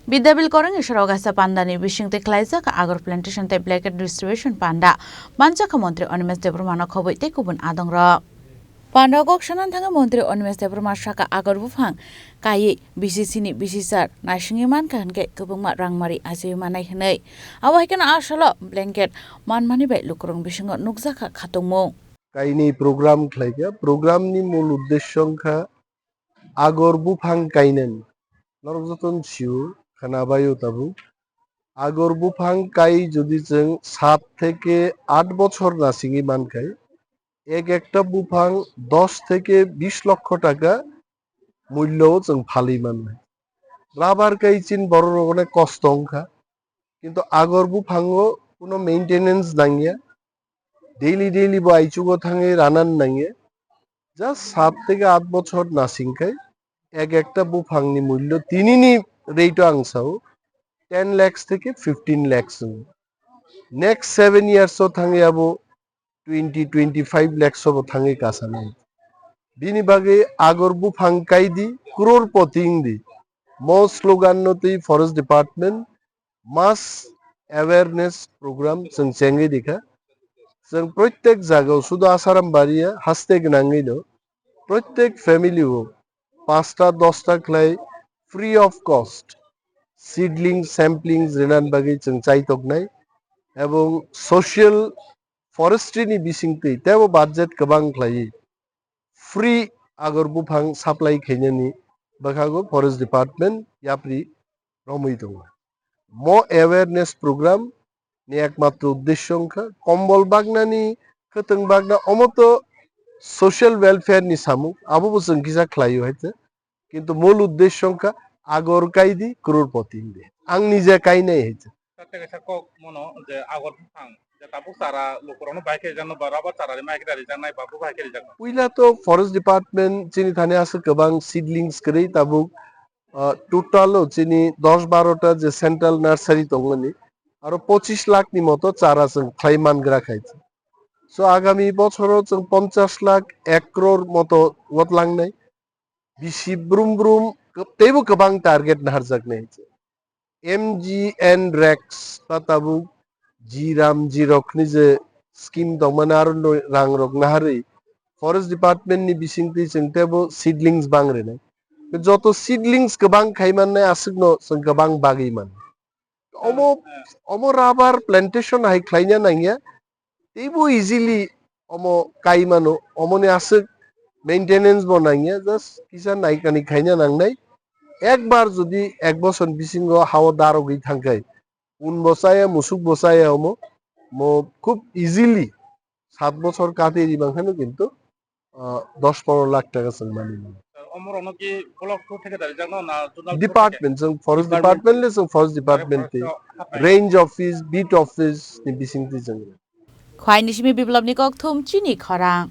Bidabil korang isaro gasa pandani bishingte klaijak agor plantation te blanket distribution panda manchaka mantri Onimes Debrumano khoboi te kubun adongra panda gok sanan thanga mantri Onimes Debruma saka agor bufang kai BCC ni BCSR nasingi man kanke kubungma rangmari ajei manai hnei awaikan asalo blanket manmani bai lukurung bishingo nukjaka khatongmo kaini program khlaika program ni mul uddesho kha agor bufang kainen norjoton siu khanabayo tabu আগর বুফাং কাই যদি जों 7 থেকে 8 বছর নাসিঙি মানখাই একটা বুফাং 10 থেকে 20 লক্ষ টাকা মূল্যও जों ফালি মাননাই রাবার কাই চিন বড় রকমের কষ্ট অংখা কিন্তু আগর বুফাংও কোনো মেইনটেনেন্স নাঙ্গিয়া ডেইলি বো আইচুগো থাঙে রানান নাঙ্গিয়া জাস্ট 7 থেকে 8 বছর নাসিংখাই একটা বুফাংনি মূল্য তিনিনি রেইটো আংসাও 10 lakhs থেকে 15 lakhs next 7 years o thangi abo 20-25 lakhs o thangi kasana bini bage agor bufang kaidi crore poting di mo slogan noti forest department mass awareness program जों chengi dikha जों प्रत्येक জায়গায় শুধু আসারাম বাড়িয়া হাসতে গনাঙ্গিলো প্রত্যেক ফ্যামিলি ও 5টা 10টা ক্লাই free of cost seedlings samplings renan bagi जों চাইতকনাই এবং social forestry ni bisingtui tebo budget kabang khlai free agor bufang supply khainani bakhago forest department yapri romui dong mo awareness program ni ekmatro uddesho angkha kombol bagnani khotong bagna omoto social welfare ni samu abo bo जों kisa khlaio haite কিন্তু মূল উদ্দেশ্য সংখ্যা আগর কাইদি ক্রোরপতি আং নিজে কাই নাই হয়েছে উইলা তো ফরেস্ট ডিপার্টমেন্ট চিনি থানে আছে গোबां সিডলিংস করেই তাবুক টোটালও চিনি 10-12টা যে সেন্ট্রাল নার্সারি দংনি আরো 25 লাখ নি মতো চারা जों খাই মানগ্রা খাইছে সো আগামী বছরও जों 50 লাখ 1 crore মতো ওতলাংনাই बिसि ब्रुम ब्रुम तेबो गोबां टारगेट नारजागनाय MGN रेक्स पाताबु जिराम जिरकनि जे स्किम दंमोन आरो रां रक नाहारै फरेस्ट डिपार्टमेंट नि बिसिंति जों तेबो सीडलिंग्स बांग्रेनाय যত सीडलिंग्स गोबां खायमाननाय आसुगनो जों गोबां बागैमान अमो राबार प्लान्टेशन हाय ख्लायना नांगिया तेबो इजिली अमो कायमानो अमोने आसुग मेंटेनेंस बनांगिया जस्ट किसा नायकानि खायना नांनाय একবার যদি এক বছর বিসিঙ্গ হাওয়া দারোগি থাকাই উন বসায় মুসুক বসায় হমো মো খুব ইজিলি 7 বছর কাটে দিবাখানো কিন্তু 10-15 লাখ টাকা जों মানি ডিপার্টমেন্ট जों फरेस्ट डिपार्टमेंट ले जों forest department range office beat office नि बिसिंगति जों khwainishimi biplobni kok thum chini khorang